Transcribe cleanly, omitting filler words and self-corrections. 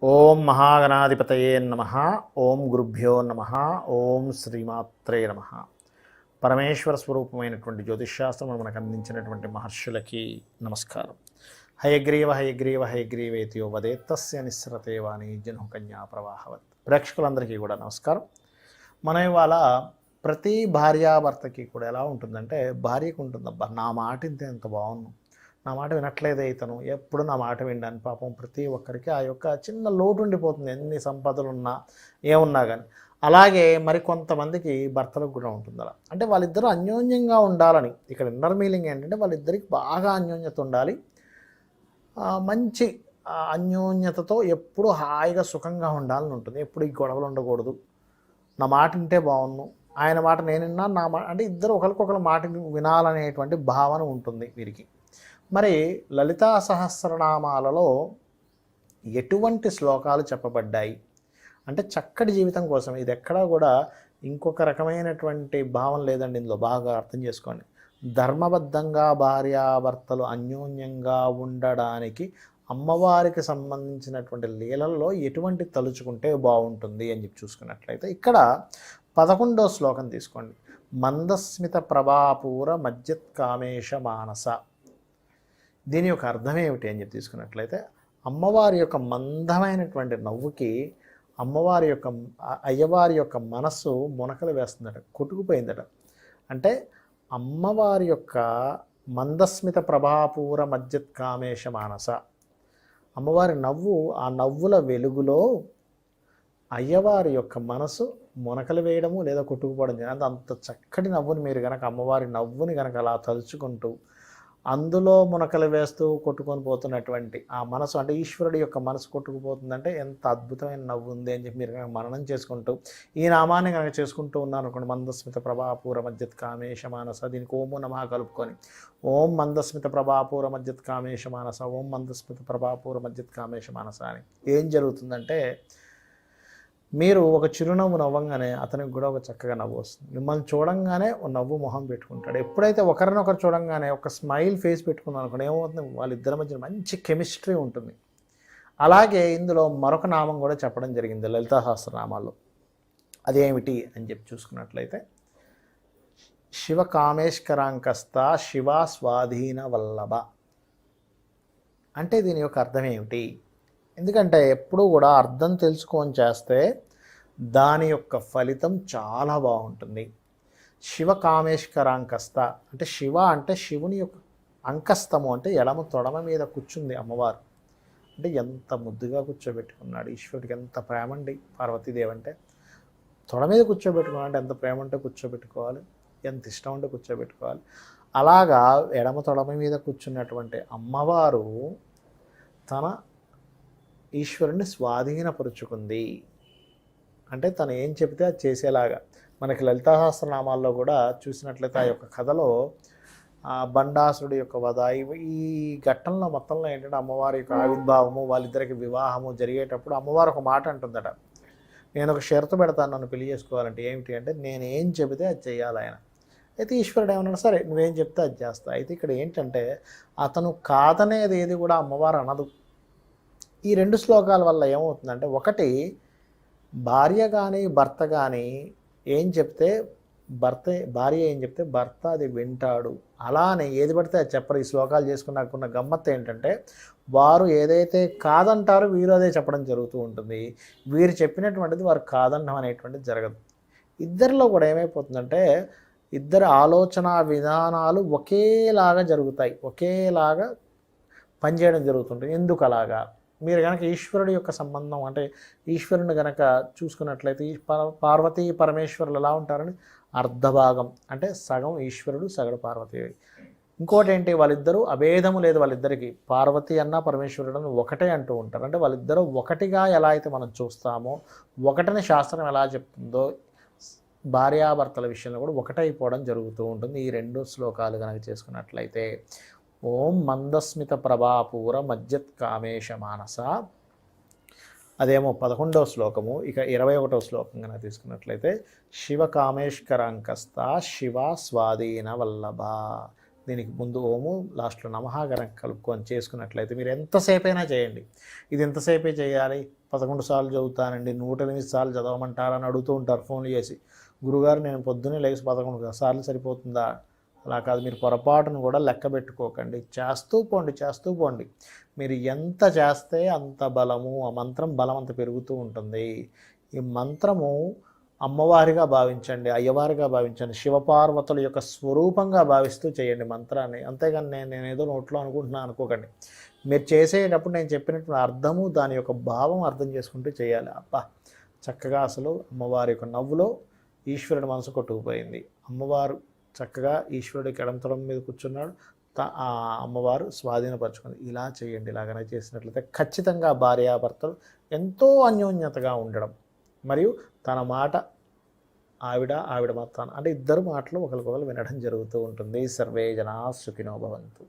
ఓం మహాగణాధిపతయే నమ. ఓం గురుభ్యో నమ. ఓం శ్రీమాత్రే నమ. పరమేశ్వర స్వరూపమైనటువంటి జ్యోతిష్శాస్త్రం మనకు అందించినటువంటి మహర్షులకి నమస్కారం. హయగ్రీవ హయగ్రీవ హయగ్రీవేతియో వదేత్తస్య నిస్సరతే వాణి జను కన్యా ప్రవాహవత్. ప్రేక్షకులందరికీ కూడా నమస్కారం. మనం ఇవాళ ప్రతి భార్యాభర్తకి కూడా ఎలా ఉంటుందంటే, భార్యకు ఉంటుందబ్బా నా మాట ఇంతే ఎంత బాగున్నాను, నా మాట వినట్లేదే ఇతను, ఎప్పుడు నా మాట వినడానికి పాపం ప్రతి ఒక్కరికి ఆ యొక్క చిన్న లోటు ఉండిపోతుంది, ఎన్ని సంపదలు ఉన్నా ఏమున్నా కానీ. అలాగే మరి కొంతమందికి భర్తలకు కూడా ఉంటుంది అలా. అంటే వాళ్ళిద్దరూ అన్యోన్యంగా ఉండాలని, ఇక్కడ ఇన్నర్ మీనింగ్ ఏంటంటే వాళ్ళిద్దరికి బాగా అన్యోన్యత ఉండాలి, మంచి అన్యోన్యతతో ఎప్పుడు హాయిగా సుఖంగా ఉండాలని ఉంటుంది. ఎప్పుడు ఈ గొడవలు ఉండకూడదు, నా మాట వింటే బాగున్ను, ఆయన మాట నేను విన్నా, నా మాట అంటే ఇద్దరు ఒకరికొకరు మాట వినాలనేటువంటి భావన ఉంటుంది వీరికి. మరి లలితా సహస్రనామాలలో ఎటువంటి శ్లోకాలు చెప్పబడ్డాయి అంటే చక్కటి జీవితం కోసం, ఇది ఎక్కడా కూడా ఇంకొక రకమైనటువంటి భావన లేదండి ఇందులో, బాగా అర్థం చేసుకోండి. ధర్మబద్ధంగా భార్యాభర్తలు అన్యోన్యంగా ఉండడానికి అమ్మవారికి సంబంధించినటువంటి లీలల్లో ఎటువంటి తలుచుకుంటే బాగుంటుంది అని చెప్పి చూసుకున్నట్లయితే, ఇక్కడ 11వ శ్లోకం తీసుకోండి. మందస్మిత ప్రభాపూర మజ్జత్కామేశ మానస. దీని యొక్క అర్థం ఏమిటి అని చెప్పి తీసుకున్నట్లయితే, అమ్మవారి యొక్క మందమైనటువంటి నవ్వుకి అమ్మవారి యొక్క అయ్యవారి యొక్క మనస్సు మునకలు వేస్తుందట, కొట్టుకుపోయిందట. అంటే అమ్మవారి యొక్క మందస్మిత ప్రభాపూర మజ్జత్కామేశ మానస, అమ్మవారి నవ్వు, ఆ నవ్వుల వెలుగులో అయ్యవారి యొక్క మనసు మునకలు వేయడము లేదా కొట్టుకుపోవడం. అంత చక్కటి నవ్వుని మీరు కనుక, అమ్మవారి నవ్వుని కనుక అలా తలుచుకుంటూ అందులో మునకలు వేస్తూ కొట్టుకొని పోతున్నటువంటి ఆ మనసు, అంటే ఈశ్వరుడి యొక్క మనసు కొట్టుకుపోతుందంటే ఎంత అద్భుతమైన నవ్వు ఉంది అని చెప్పి మీరు కనుక మననం చేసుకుంటూ ఈ నామాన్ని కనుక చేసుకుంటూ ఉన్నాను అనుకోండి, మందస్మిత ప్రభాపూర మజ్జత్ కామేశ మానస, దీనికి ఓము నమః కలుపుకొని ఓం మందస్మిత ప్రభాపూర మజ్జత్ కామేశ మానస, ఓం మందస్మిత ప్రభాపూర మజ్జత్ కామేశ మానస అని ఏం జరుగుతుందంటే, మీరు ఒక చిరునవ్వు నవ్వంగానే అతనికి కూడా ఒక చక్కగా నవ్వు వస్తుంది. మిమ్మల్ని చూడంగానే ఒక నవ్వు మొహం పెట్టుకుంటాడు. ఎప్పుడైతే ఒకరినొకరు చూడంగానే ఒక స్మైల్ ఫేస్ పెట్టుకున్నాను అనుకోండి, ఏమవుతుంది, వాళ్ళిద్దరి మధ్య మంచి కెమిస్ట్రీ ఉంటుంది. అలాగే ఇందులో మరొక నామం కూడా చెప్పడం జరిగింది లలితా సహస్రనామాల్లో. అదేమిటి అని చెప్పి చూసుకున్నట్లయితే, శివ కామేశ్వరాంకస్త శివ స్వాధీన వల్లభ. అంటే దీని యొక్క అర్థం ఏమిటి? ఎందుకంటే ఎప్పుడూ కూడా అర్థం తెలుసుకొని చేస్తే దాని యొక్క ఫలితం చాలా బాగుంటుంది. శివ కామేశ్వరాంకస్త అంటే శివ అంటే శివుని యొక్క అంకస్తము అంటే ఎడమ తొడమ మీద కూర్చుంది అమ్మవారు. అంటే ఎంత ముద్దుగా కూర్చోబెట్టుకున్నాడు ఈశ్వరుడికి, ఎంత ప్రేమ అండి పార్వతీదేవి అంటే. తొడ మీద కూర్చోబెట్టుకున్నాడంటే ఎంత ప్రేమ అంటే కూర్చోబెట్టుకోవాలి, ఎంత ఇష్టం అంటే కూర్చోబెట్టుకోవాలి. అలాగా ఎడమ తొడమ మీద కూర్చున్నటువంటి అమ్మవారు తన ఈశ్వరుని స్వాధీనపరుచుకుంది. అంటే తను ఏం చెబితే అది చేసేలాగా. మనకి లలితా సహస్రనామాల్లో కూడా చూసినట్లయితే ఆ యొక్క కథలో బండాసురుడి యొక్క వధ, ఈ ఘట్టంలో మొత్తంలో ఏంటంటే అమ్మవారి యొక్క ఆవిర్భావము, వాళ్ళిద్దరికి వివాహము జరిగేటప్పుడు అమ్మవారు ఒక మాట అంటుందట, నేను ఒక షరతు పెడతాను నన్ను పెళ్లి చేసుకోవాలంటే. ఏమిటి అంటే, నేను ఏం చెబితే అది చేయాలి ఆయన. అయితే ఈశ్వరుడు ఏమన్నాడు, సరే నువ్వేం చెప్తే అది చేస్తా. అయితే ఇక్కడ ఏంటంటే అతను కాదనేది ఏది కూడా అమ్మవారు అనదు. ఈ 2 శ్లోకాల వల్ల ఏమవుతుందంటే, ఒకటి భార్య కానీ భర్త కానీ ఏం చెప్తే భార్య ఏం చెప్తే భర్త అది వింటాడు. అలానే ఏది పడితే అది చెప్పరు. ఈ శ్లోకాలు చేసుకున్నాకున్న గమ్మత్తు ఏంటంటే, వారు ఏదైతే కాదంటారో వీరు అదే చెప్పడం జరుగుతూ ఉంటుంది. వీరు చెప్పినటువంటిది వారు కాదనడం అనేటువంటిది జరగదు. ఇద్దరిలో కూడా ఏమైపోతుందంటే, ఇద్దరు ఆలోచన విధానాలు ఒకేలాగా జరుగుతాయి, ఒకేలాగా పనిచేయడం జరుగుతుంటుంది. ఎందుకు అలాగా? మీరు కనుక ఈశ్వరుడి యొక్క సంబంధం అంటే ఈశ్వరుని కనుక చూసుకున్నట్లయితే, పార్వతీ పరమేశ్వరులు ఎలా ఉంటారని, అర్ధభాగం అంటే సగం ఈశ్వరుడు సగం పార్వతీదేవి. ఇంకోటి ఏంటి, వాళ్ళిద్దరూ అభేదము లేదు వాళ్ళిద్దరికి, పార్వతి అన్న పరమేశ్వరుడు అని ఒకటే అంటూ ఉంటారు. అంటే వాళ్ళిద్దరూ ఒకటిగా ఎలా అయితే మనం చూస్తామో, ఒకటిని శాస్త్రం ఎలా చెప్తుందో భార్యాభర్తల విషయంలో కూడా ఒకటైపోవడం జరుగుతూ ఉంటుంది. ఈ 2 శ్లోకాలు కనుక చేసుకున్నట్లయితే, ఓం మందస్మిత ప్రభాపూర మజ్జత్ కామేశ మానస, అదేమో 11వ శ్లోకము. ఇక 21వ శ్లోకం కనుక తీసుకున్నట్లయితే, శివ కామేశ్వరాంకస్త శివ స్వాధీన వల్లభ. దీనికి ముందు ఓము లాస్ట్లో నమః కనుక కలుపుకొని చేసుకున్నట్లయితే మీరు ఎంతసేపు అయినా చేయండి. ఇది ఎంతసేపే చేయాలి, 11 సార్లు చదువుతానండి, 108 సార్లు చదవమంటారని అడుగుతూ ఉంటారు ఫోన్లు చేసి. గురుగారు నేను పొద్దున్నే లేచి 11 సార్లు సరిపోతుందా? అలా కాదు, మీరు పొరపాటును కూడా లెక్క పెట్టుకోకండి. చేస్తూ పోండి, చేస్తూ పోండి. మీరు ఎంత చేస్తే అంత బలము, ఆ మంత్రం బలం అంత పెరుగుతూ ఉంటుంది. ఈ మంత్రము అమ్మవారిగా భావించండి, అయ్యవారిగా భావించండి, శివపార్వతుల యొక్క స్వరూపంగా భావిస్తూ చేయండి మంత్రాన్ని. అంతేగాని నేను ఏదో నోట్లో అనుకుంటున్నాను అనుకోకండి. మీరు చేసేటప్పుడు నేను చెప్పినటువంటి అర్థము, దాని యొక్క భావం అర్థం చేసుకుంటూ చేయాలి. అబ్బా, చక్కగా అసలు అమ్మవారి యొక్క నవ్వులో ఈశ్వరుడి మనసు కొట్టుకుపోయింది. అమ్మవారు చక్కగా ఈశ్వరుడికి ఎడంతడం మీద కూర్చున్నాడు, ఆ అమ్మవారు స్వాధీనపరచుకుంది. ఇలా చేయండి. ఇలాగనే చేసినట్లయితే ఖచ్చితంగా భార్యాభర్తలు ఎంతో అన్యోన్యతగా ఉండడం, మరియు తన మాట ఆవిడ మాట అంటే ఇద్దరు మాటలు ఒకరికొకరు వినడం జరుగుతూ ఉంటుంది. సర్వే జనా సుఖినో భవంతు.